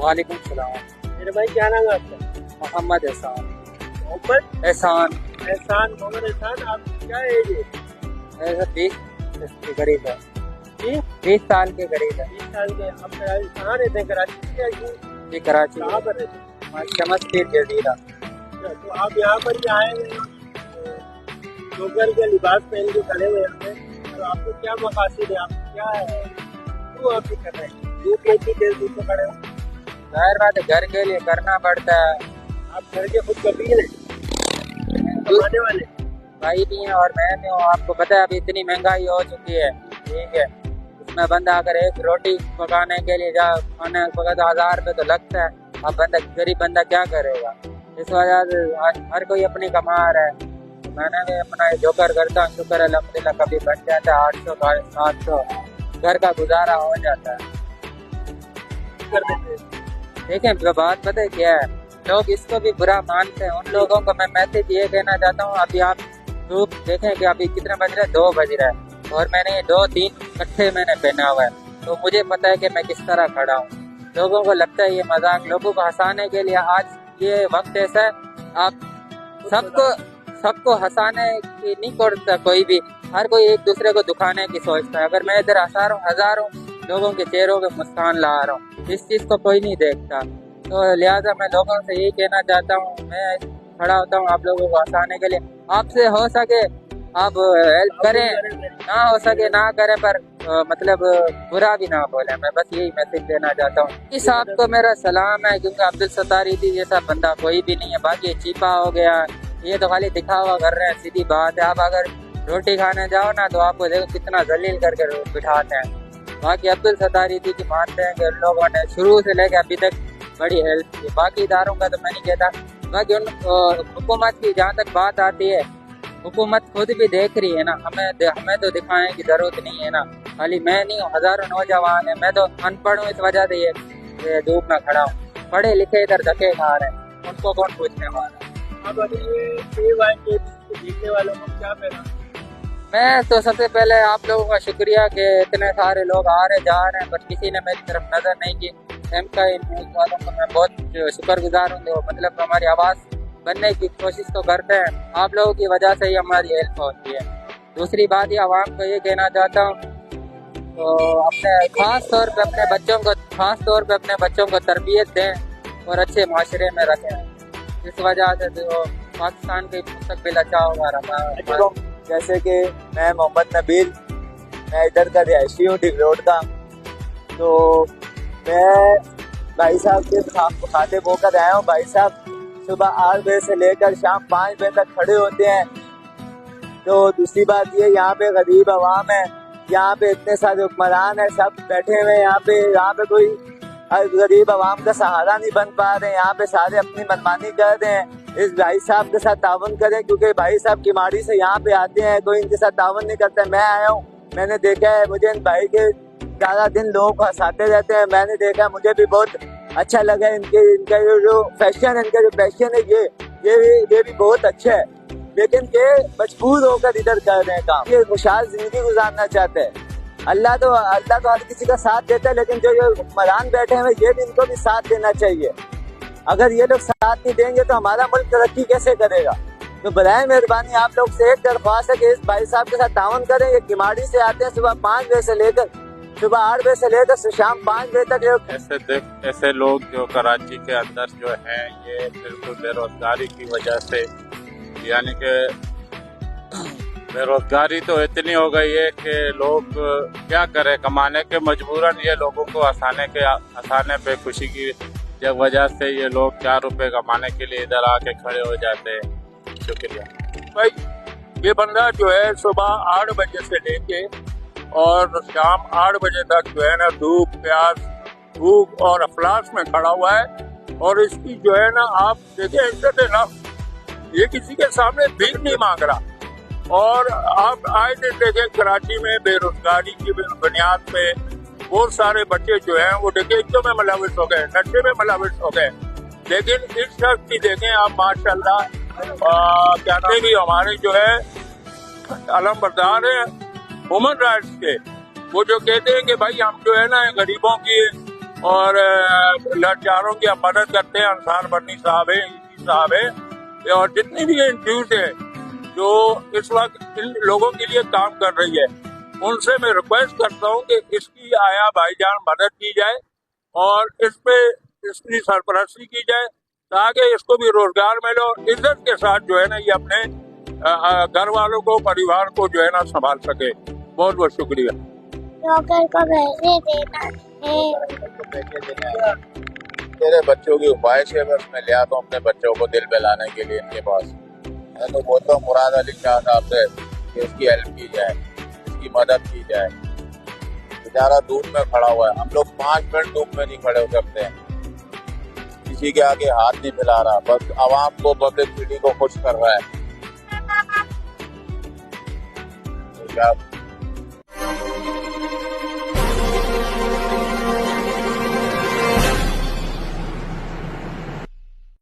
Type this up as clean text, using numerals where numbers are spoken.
वालेकुम सलाम। मेरे भाई क्या नाम है आपका? मोहम्मद एहसान। मोहम्मद एहसान। एहसान। मोहम्मद एहसान, आप क्या एज है? ऐसा 20 के करीब है। जी 20 साल के करीब है। 20 साल के। आप कहाँ रहते हैं? कराची से या यूं? जी कराची। कहाँ पर रहते हैं? शमस पीर जजीरा। अच्छा, तो आप यहाँ पर ही आए हैं डोगर के लिबास पहन के खड़े हुए हैं, तो आपको क्या मकासद है? आप क्या है, क्यों आप ये कर रहे हैं? धूप लेती देर धूप में खड़े हो? जाहिर बात है घर के लिए करना पड़ता है। आप घर के खुद कबीर हैं, कमाने वाले भाई भी हैं और मैं भी हूँ। आपको पता है अभी इतनी महंगाई हो चुकी है, ठीक है। उसमें बंदा अगर एक रोटी पकाने के लिए खाने पका तो 1000 रुपये तो लगता है। अब बंदा गरीब बंदा क्या करेगा? इस वजह से आज हर कोई अपनी कमा रहा है। मैंने भी अपना जो करता हूँ शुक्र अल्हम्दुलिल्लाह, कभी बन जाता है 800 700, घर का गुजारा हो जाता है। कर देते हैं। देखें तो बात पता है क्या है, लोग इसको भी बुरा मानते हैं। उन लोगों को मैं मैसेज ये कहना चाहता हूँ, अभी आप धूप देखें कि अभी कितने बज रहे हैं, 2 बज रहा है और मैंने 2-3 कट्ठे मैंने पहना हुआ है, तो मुझे पता है कि मैं किस तरह खड़ा हूँ। लोगों को लगता है ये मजाक, लोगों को हंसाने के लिए। आज ये वक्त ऐसा है, आप सबको हंसाने की नहीं करता कोई भी, हर कोई एक दूसरे को दुखाने की सोचता है। अगर मैं इधर हंसा रहा हूँ, हजारों लोगों के चेहरों पे मुस्कान ला रहा हूँ, इस चीज़ को कोई नहीं देखता। तो लिहाजा मैं लोगों से यही कहना चाहता हूँ, मैं खड़ा होता हूँ आप लोगों को हंसाने के लिए। आपसे हो सके आप हेल्प करें, ना हो सके ना करें, पर मतलब बुरा भी ना बोले। मैं बस यही मैसेज देना चाहता हूँ। इस आपको मेरा सलाम है, क्योंकि अब्दुल सत्तार ईदी जैसा बंदा कोई भी नहीं है। बाकी चीपा हो गया, ये तो खाली दिखावा कर रहे हैं, सीधी बात है। आप अगर रोटी खाने जाओ ना तो आपको देखो कितना जलील करके बिठाते हैं। बाकी अब्दुल सत्तार ईदी की मानते हैं कि उन लोगों ने शुरू से लेकर अभी तक बड़ी हेल्प की। बाकी इदारों का तो मैं नहीं कहता। बाकी उन हुकूमत की जहाँ तक बात आती है, हुकूमत खुद भी देख रही है ना, हमें तो दिखाने की जरूरत नहीं है ना। खाली मैं नहीं हूँ, हजारों नौजवान है। मैं तो अनपढ़ हूँ, इस वजह से ये धूप में खड़ा हूँ। पढ़े लिखे इधर धक्के खा रहे हैं, उनको कौन पूछने वाला। अब अभी ये देखने वालों को क्या कहना? मैं तो सबसे पहले आप लोगों का शुक्रिया कि इतने सारे लोग आ रहे जा रहे हैं, पर किसी ने मेरी तरफ नजर नहीं की। MK न्यूज़ वालों को मैं बहुत शुक्रगुजार हूँ, जो मतलब हमारी आवाज़ बनने की कोशिश तो करते हैं। आप लोगों की वजह से ही हमारी हेल्प होती है। दूसरी बात ये आवाम को ये कहना चाहता हूँ, तो अपने खास तौर पे अपने बच्चों को तरबियत दें और अच्छे माशरे में रखें। इस वजह से जो पाकिस्तान के मुस्तकबिल अच्छा होगा। जैसे कि मैं मोहम्मद नबील, मैं इधर का रिहायशी हूँ, डिग रोड का। तो मैं भाई साहब के खाते होकर आया हूँ। भाई साहब सुबह 8 बजे से लेकर शाम 5 बजे तक खड़े होते हैं। तो दूसरी बात ये, यहाँ पे गरीब आवाम है, यहाँ पे इतने सारे हुक्मरान है, सब बैठे हुए हैं यहाँ पे कोई गरीब आवाम का सहारा नहीं बन पा रहे हैं। यहाँ पे सारे अपनी मनमानी कर रहे हैं। इस भाई साहब के साथ तावन करें, क्योंकि भाई साहब की माड़ी से यहाँ पे आते हैं, कोई इनके साथ तावन नहीं करता। मैं आया हूँ, मैंने देखा है, मुझे इन भाई के सारा दिन लोगों को हंसाते रहते हैं। मैंने देखा, मुझे भी बहुत अच्छा लगा। इनका जो फैशन है, इनका जो पैशन है, ये भी बहुत अच्छा है। लेकिन ये मजबूर होकर इधर कर रहे हैं काम। ये खुशहाल जिंदगी गुजारना चाहते हैं। अल्लाह तो हर किसी का साथ देता है, लेकिन जो ये हुक्मरान बैठे हैं, ये भी इनको भी साथ देना चाहिए। अगर ये लोग साथ नहीं देंगे तो हमारा मुल्क तरक्की कैसे करेगा? तो बराए मेहरबानी आप लोग से एक दरख्वास्त है कि इस भाई साहब के साथ तावन करें। ये किमाड़ी से आते हैं सुबह 5 बजे से लेकर सुबह 8 बजे से लेकर शाम 5 बजे तक। ऐसे लोग जो कराची के अंदर जो हैं, ये बिल्कुल बेरोजगारी की वजह से, यानी कि बेरोजगारी तो इतनी हो गई है कि लोग क्या करें, कमाने के मजबूरन ये लोगों को हंसाने पे खुशी की वजह से ये लोग 4 रुपए कमाने के लिए इधर आके खड़े हो जाते हैं। शुक्रिया भाई। ये बंदा जो है सुबह 8 बजे से लेके और शाम 8 बजे तक जो है ना धूप प्यास भूख और अफलास में खड़ा हुआ है। और इसकी जो है ना आप देखें, इज्जत है ना, ये किसी के सामने भीख नहीं मांग रहा। और आप आए दिन देखें कराची में बेरोजगारी की बुनियाद पे बहुत सारे बच्चे जो हैं वो डकैतियों में मुलविस हो गए, नशे में मुलविस हो गए। लेकिन इस शख्स की देखें आप माशाल्लाह, कहते भी हमारे जो है अलम बरदार है ह्यूमन राइट्स के, वो जो कहते हैं कि भाई हम जो है ना गरीबों की اور لاچاروں کی مدد کرتے ہیں. انصار بنی صاحب ہیں, صاحب ہیں, اور جتنی بھی NGOs ہیں جو اس وقت ان لوگوں کے لیے کام کر رہی ہے, ان سے میں ریکویسٹ کرتا ہوں کہ اس کی آیا بھائی جان مدد کی جائے اور اس پہ اس کی سرپرستی کی جائے تاکہ اس کو بھی روزگار ملے اور عزت کے ساتھ جو ہے نا یہ اپنے گھر والوں کو, پریوار کو جو ہے نا سنبھال سکے. بہت بہت شکریہ. ڈاکٹر کو پیسے دینا ہے. میرے بچوں کی خواہش ہے, بس میں لے آتا ہوں اپنے بچوں کو دل بہلانے کے لیے ان کے پاس. میں تو بولتا ہوں مراد علی شاہ صاحب سے کہ اس کی ہیلپ کی جائے, اس کی مدد کی جائے. بیچارہ دھوپ میں کھڑا ہوا ہے, ہم لوگ 5 منٹ دھوپ میں نہیں کھڑے ہو سکتے ہیں, کسی کے آگے ہاتھ نہیں پھیلا رہا, بس عوام کو, پبلک سٹی کو خوش کر رہا ہے.